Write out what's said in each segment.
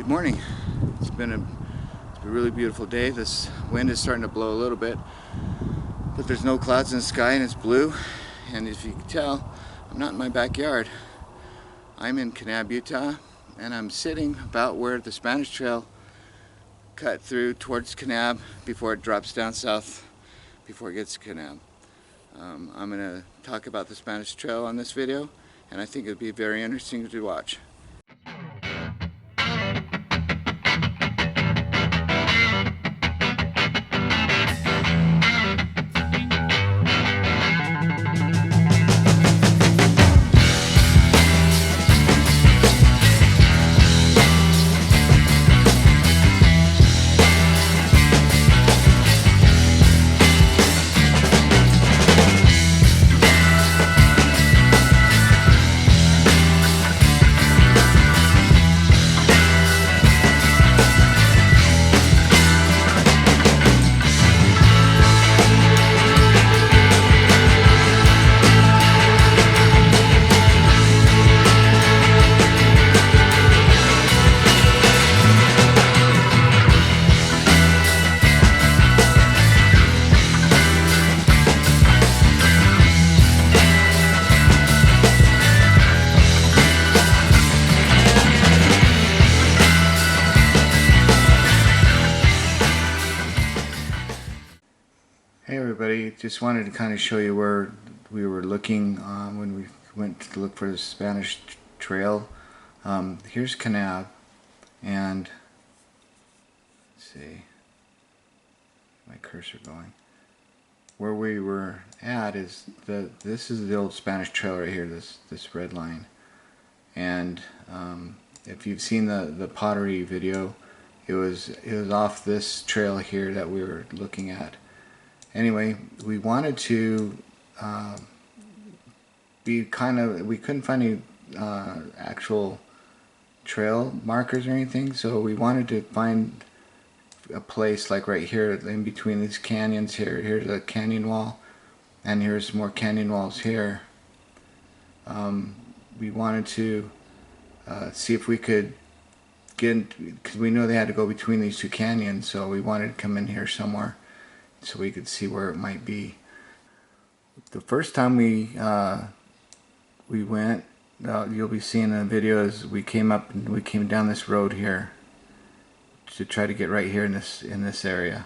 morning. It's been a really beautiful day. This wind is starting to blow a little bit, but there's no clouds in the sky and it's blue. And as you can tell, I'm not in my backyard. I'm in Kanab, Utah, and I'm sitting about where the Spanish Trail cut through towards Kanab before it drops down south, before it gets to Kanab. I'm going to talk about the Spanish Trail on this video, and I think it'll be very interesting to watch. Hey everybody, just wanted to kind of show you where we were looking when we went to look for the Spanish Trail. Here's Kanab, and let's see, my cursor going. Where we were at is this is the old Spanish Trail right here, this red line. And if you've seen the pottery video, it was off this trail here that we were looking at. Anyway, we wanted to we couldn't find any actual trail markers or anything, so we wanted to find a place like right here in between these canyons here. Here's a canyon wall, and here's more canyon walls here. We wanted to see if we could get, because we know they had to go between these two canyons, so we wanted to come in here somewhere so we could see where it might be. The first time we went, you'll be seeing in the videos, we came down this road here to try to get right here in this area.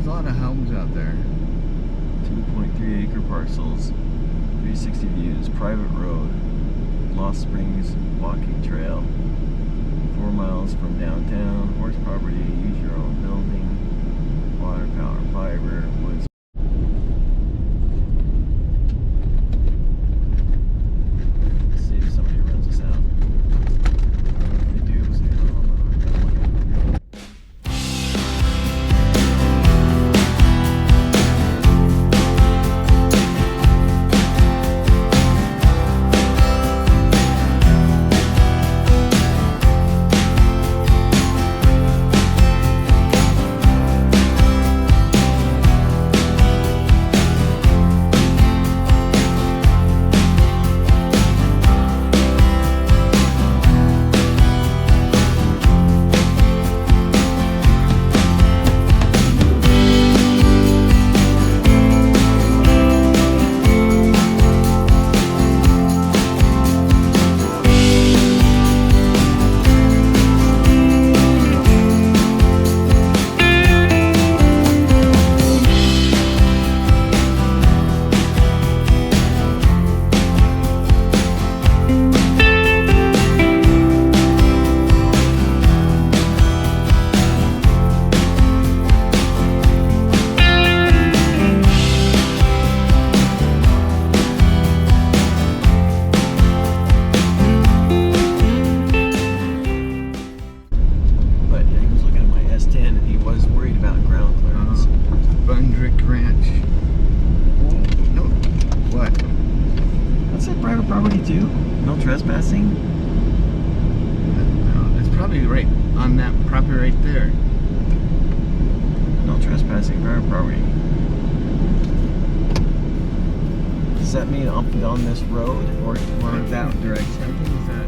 there's a lot of homes out there. 2.3 acre parcels, 360 views, private road, Lost Springs walking trail, 4 miles from downtown, horse property, use your own building, water, power, fiber, woods. Let's see if somebody runs us out. If they do, we'll say, oh, property too? No trespassing? It's probably right on that property right there. No trespassing, private property. Does that mean up and on this road or that direction? I think it's that.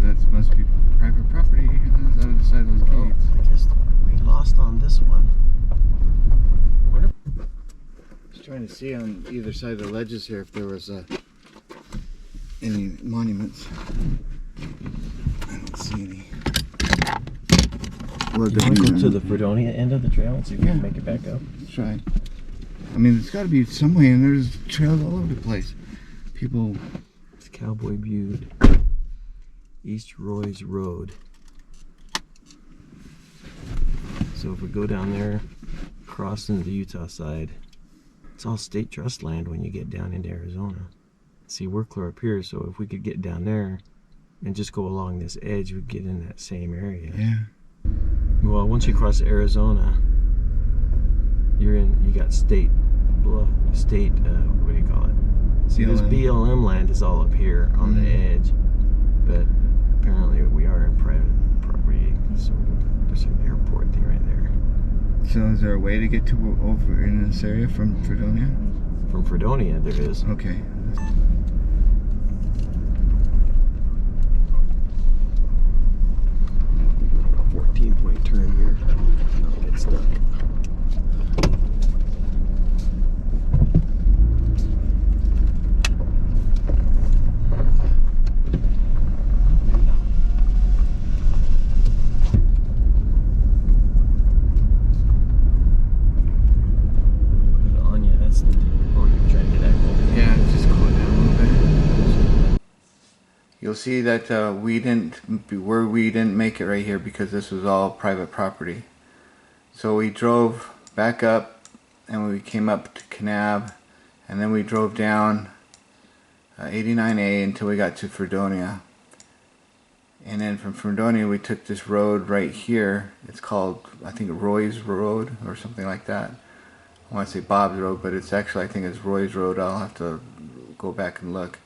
That must be private property on the other side of those gates. I guess we lost on this one. Just trying to see on either side of the ledges here if there was any monuments. I don't see any. Well, you want to go to the Fredonia end of the trail and see if we can make it back up? Let's try. I mean, it's got to be some way, and there's trails all over the place. People. It's Cowboy Butte. East Roy's Road. So if we go down there, cross into the Utah side, it's all state trust land when you get down into Arizona. See, we're clear up here, so if we could get down there and just go along this edge, we'd get in that same area. Yeah. Well, once you cross Arizona, you got state, what do you call it? See, this BLM land is all up here on the edge, but apparently we are in private property, so there's an airport thing right there. So is there a way to get to over in this area from Fredonia? From Fredonia, there is. Okay. 14-point turn here. Don't get stuck. you'll see that we didn't make it right here because this was all private property. So we drove back up and we came up to Kanab, and then we drove down 89A until we got to Fredonia. And then from Fredonia we took this road right here. It's called, I think, Roy's Road or something like that. I want to say Bob's Road, but it's actually, I think it's Roy's Road. I'll have to go back and look.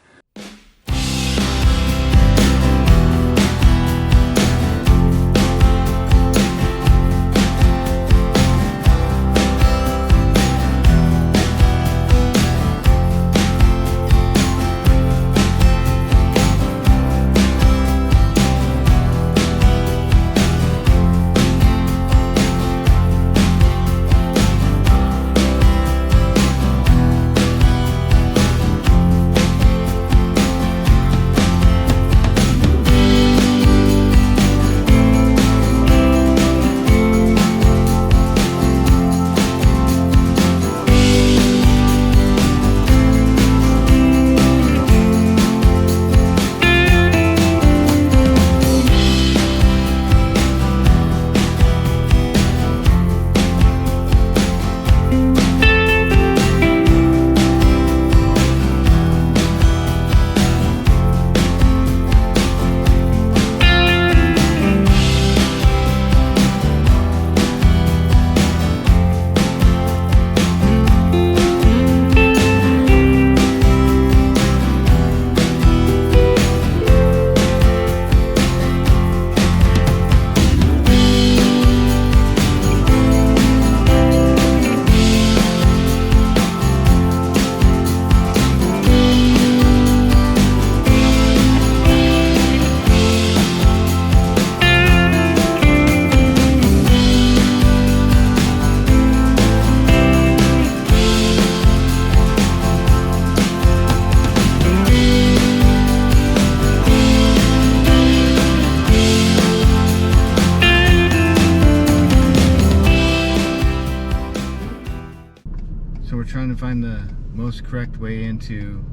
So we're trying to find the most correct way into,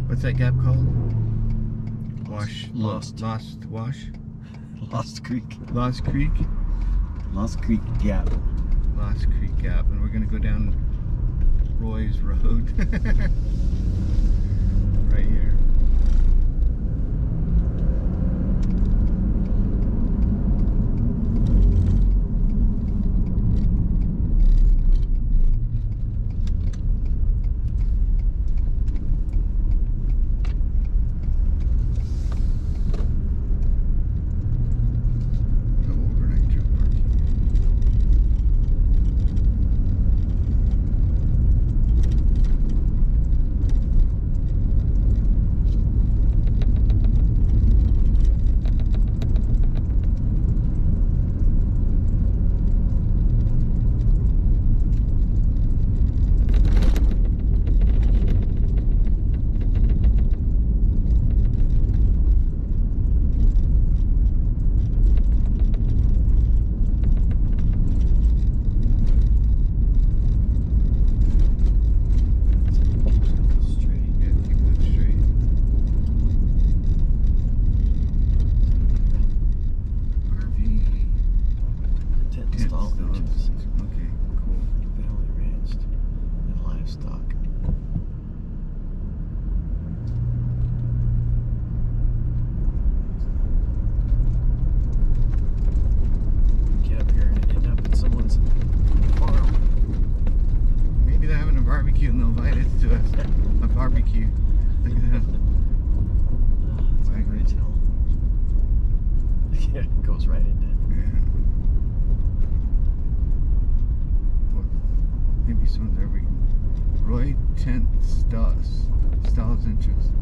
what's that gap called? Lost Creek. Lost Creek? Lost Creek Gap. Lost Creek Gap. And we're going to go down Roy's Road. Right here. Barbecue and they'll invite us to a barbecue. It's original. Yeah, it goes right into it. Yeah. Or maybe someone's there. Roy Tent Stalls entrance.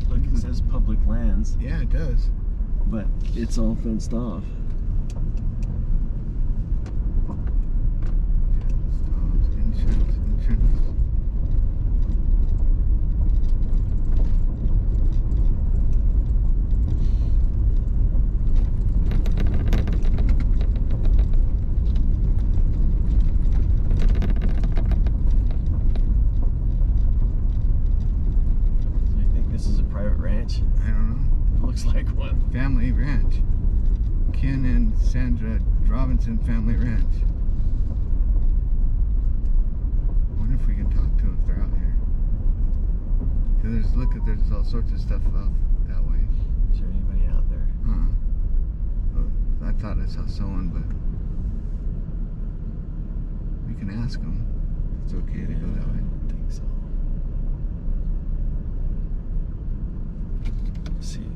Look, it says public lands. Yeah, it does. But it's all fenced off. Sandra Robinson Family Ranch. I wonder if we can talk to them if they're out here. Cause there's all sorts of stuff off that way. Is there anybody out there? I thought I saw someone, but we can ask them. It's okay to go that way. I don't think so. Let's see.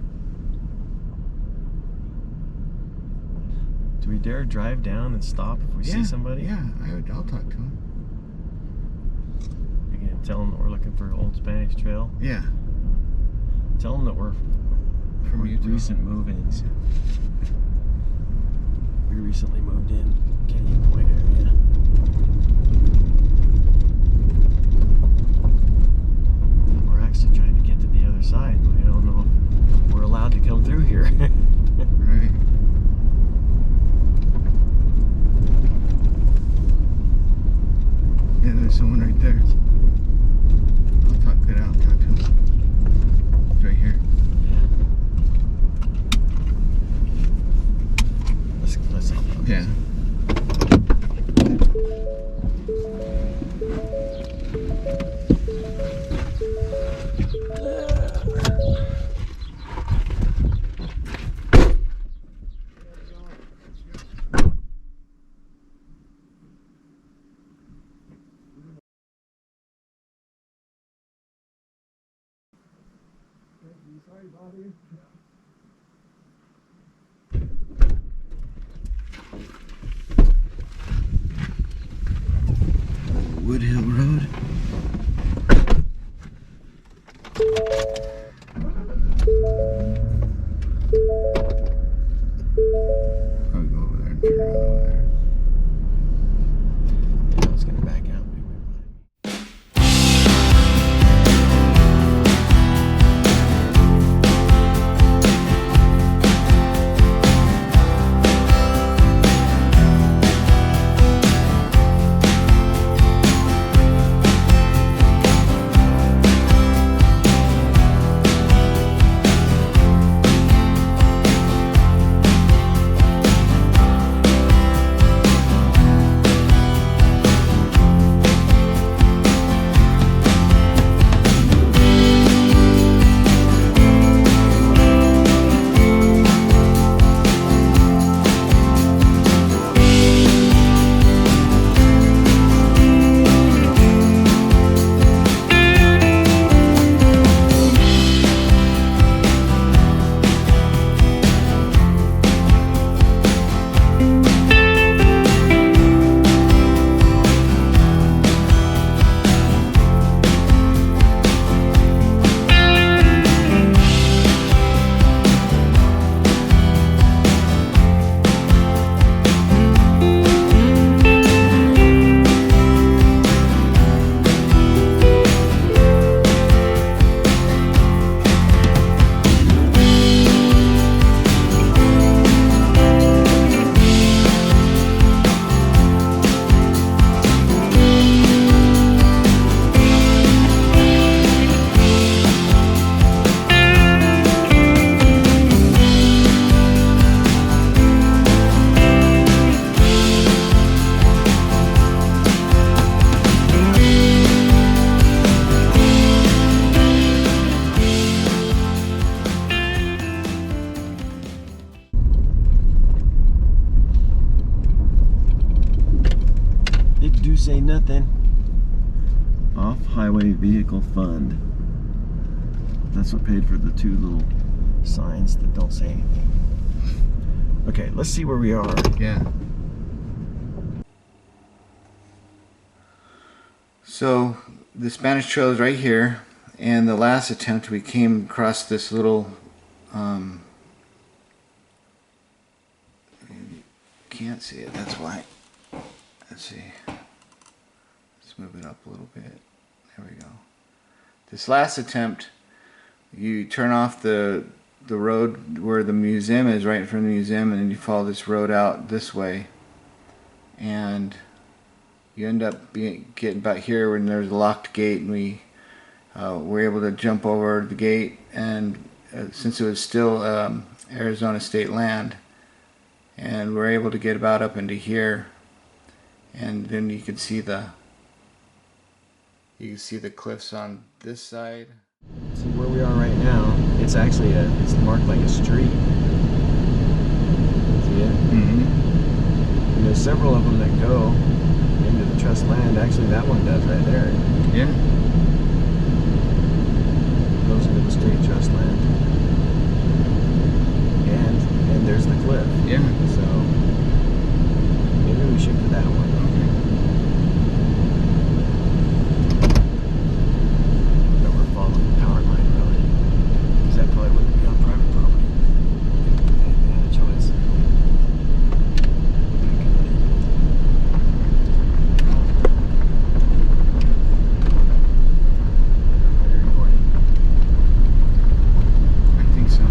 Do we dare drive down and stop if we see somebody? Yeah, I'll talk to them. You can tell them that we're looking for Old Spanish Trail. Yeah. Tell them that we're From Utah. recent move-ins. We recently moved in Canyon Point area. We're actually trying to get to the other side, but we don't know if we're allowed to come through here. Right. Yeah, there's someone right there. Get out and talk to him. It's right here. Yeah. Let's hop up. Yeah. Sorry, Bobby. Woodhill Road. I'll go over there and turn around over there. Yeah, I was gonna back out. Say nothing. Off-highway vehicle fund. That's what paid for the two little signs that don't say anything. Okay, let's see where we are. Yeah. So the Spanish Trail is right here, and the last attempt we came across this little can't see it, that's why. Let's see. Let's move it up a little bit. There we go. This last attempt, you turn off the road where the museum is, right in front of the museum, and then you follow this road out this way, and you end up getting about here when there's a locked gate, and we were able to jump over the gate, and since it was still Arizona state land, and we're able to get about up into here, and then you can see the cliffs on this side. See where we are right now, it's actually it's marked like a street. See it? Mm-hmm. And there's several of them that go into the trust land. Actually, that one does right there. Yeah. Goes into the straight trust land. And there's the cliff. Yeah. So maybe we shoot for that one. But we're following the power line road. Because that probably wouldn't be on private property. They had a choice. Are you recording? I think so.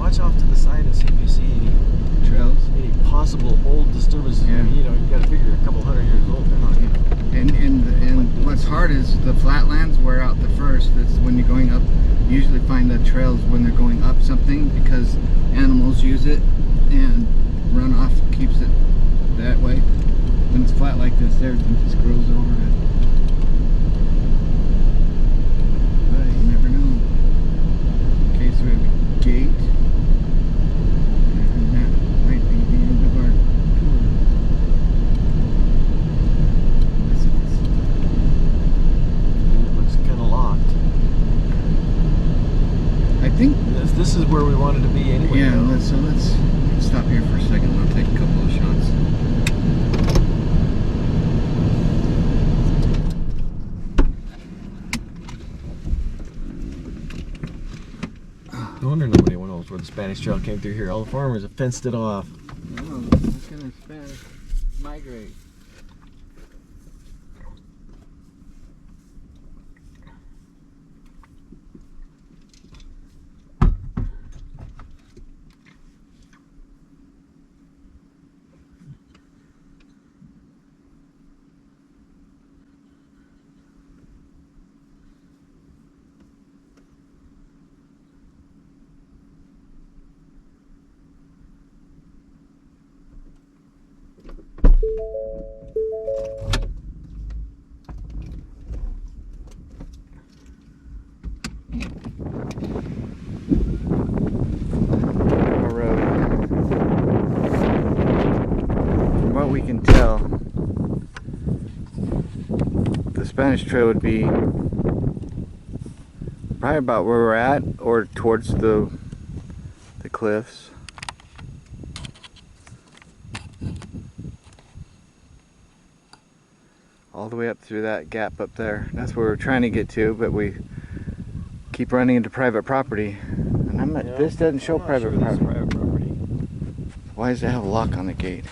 watch off to the side and see if you see any trails, any possible old disturbances. Yeah. You know, you got to figure a couple 100 years old. They're not and what's hard is the flatlands wear out the first. That's when you're going up You usually find the trails when they're going up something because animals use it and runoff keeps it that way. When it's flat like this, everything just grows over it. But you never know. Okay, so we have a gate. And that might be the end of our tour. It looks kind of locked. I think. This is where we wanted to be anyway. Yeah, let's stop here for a second. We'll take a couple of shots. No wonder nobody knows where the Spanish Trail came through here. All the farmers have fenced it off. Oh, it's gonna migrate. From what we can tell, the Spanish Trail would be probably about where we're at or towards the cliffs. All the way up through that gap up there. That's where we're trying to get to, but we keep running into private property. And I'm not, this doesn't show private property. Why does it have a lock on the gate?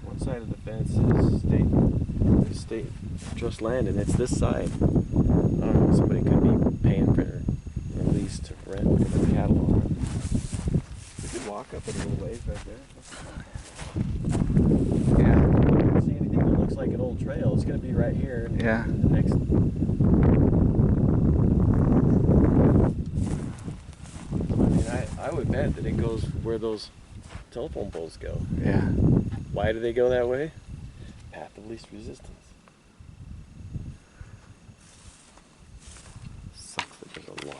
One side of the fence is state trust land, and it's this side. I don't know, somebody could be paying for a lease to rent the cattle on it. We could walk up it a little ways right there. Yeah. If you see anything that looks like an old trail, it's going to be right here. Yeah. The next. I mean, I would bet that it goes where those telephone poles go. Yeah. Why do they go that way? Path of least resistance. Sucks that there's a lock.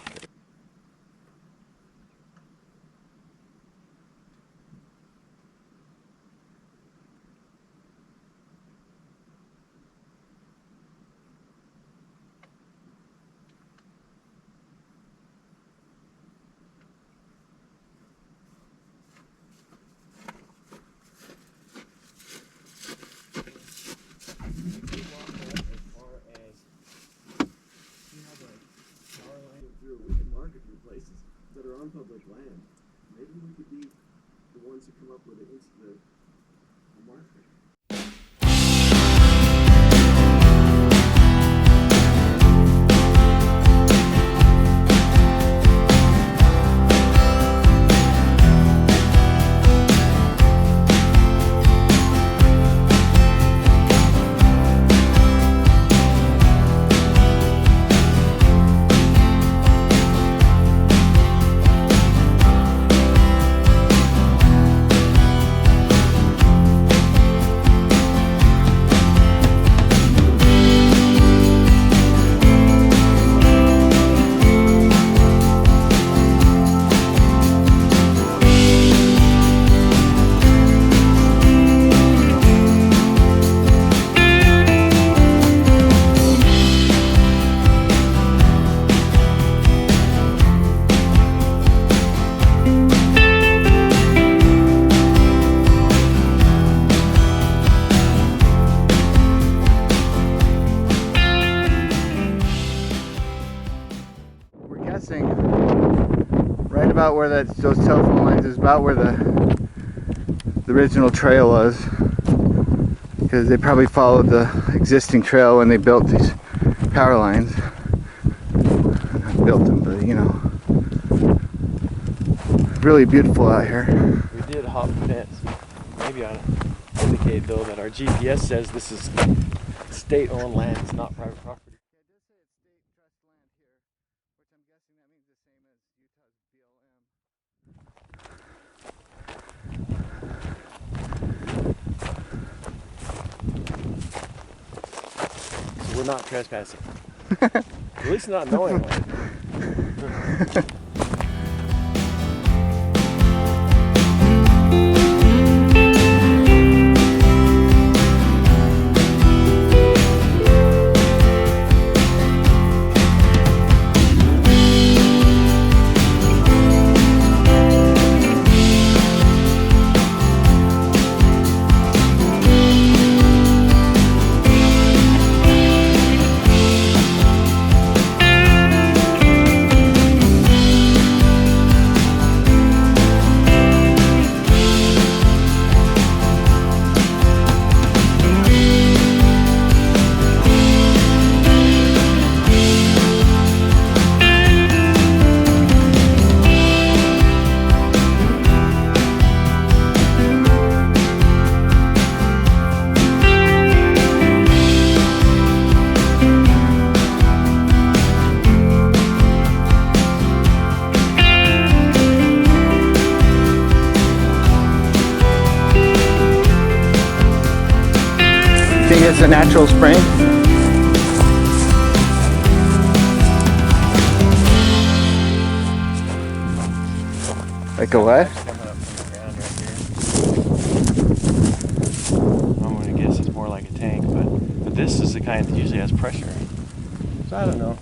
On public land, maybe we could be the ones who come up with the marker. Right about where those telephone lines is about where the original trail was, because they probably followed the existing trail when they built these power lines. Not built them, but you know, really beautiful out here. We did hop the fence. Maybe I ought to indicate though that our GPS says this is state-owned land. It's not private property. Yeah, it does say it's state trust land here. not trespassing. At least not knowingly. Think it's a natural spring? Like a what? Coming up from the ground right here. I'm gonna guess it's more like a tank, but this is the kind that usually has pressure. So I don't know.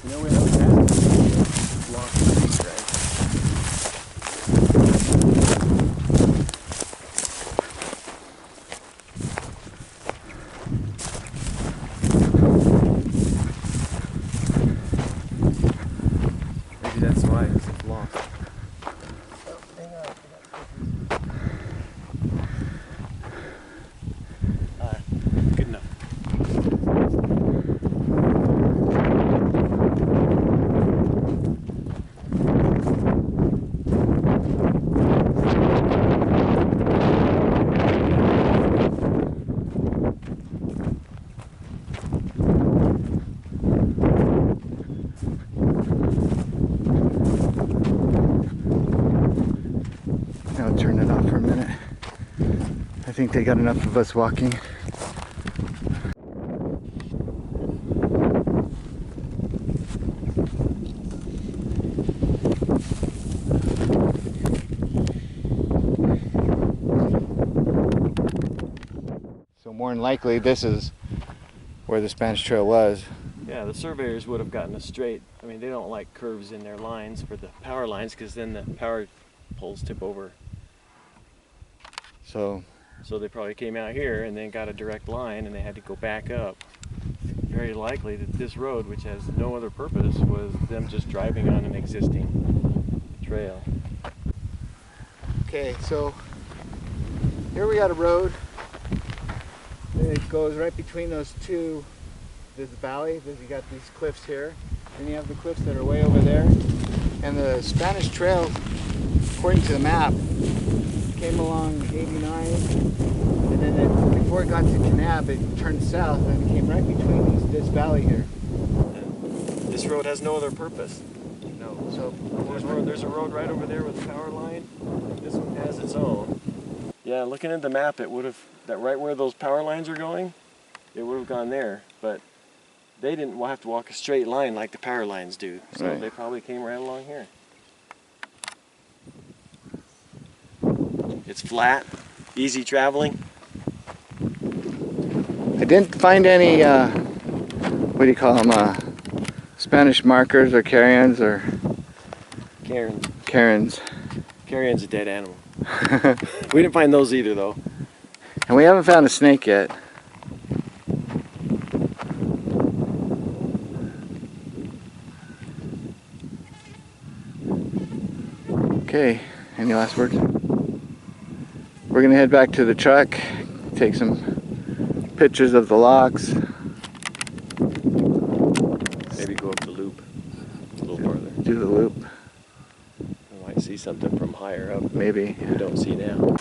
You know, we have that block of trees, right? Maybe that's why it's lost. Oh, hang on. Good enough. I'll turn it off for a minute. I think they got enough of us walking. So more than likely this is where the Spanish Trail was. Yeah, the surveyors would have gotten us straight. I mean, they don't like curves in their lines for the power lines because then the power poles tip over. So they probably came out here and then got a direct line and they had to go back up. Very likely that this road, which has no other purpose, was them just driving on an existing trail. okay, so here we got a road. It goes right between those two. There's the valley, you got these cliffs here, and you have the cliffs that are way over there. And the Spanish Trail, according to the map, came along 89, and then before it got to Kanab, it turned south and it came right between this valley here. And this road has no other purpose. No, so There's a road right over there with a power line. This one has its own. Yeah, looking at the map, it would have, that right where those power lines are going, it would have gone there, but they didn't have to walk a straight line like the power lines do, so right. They probably came right along here. It's flat, easy traveling. I didn't find any, what do you call them, Spanish markers or carrions or... Karens. Karens. Carrion's a dead animal. We didn't find those either, though. And we haven't found a snake yet. Okay, any last words? We're gonna head back to the truck, take some pictures. pictures of the locks. Maybe go up the loop a little farther. Do the loop. I might see something from higher up Maybe. we don't see now.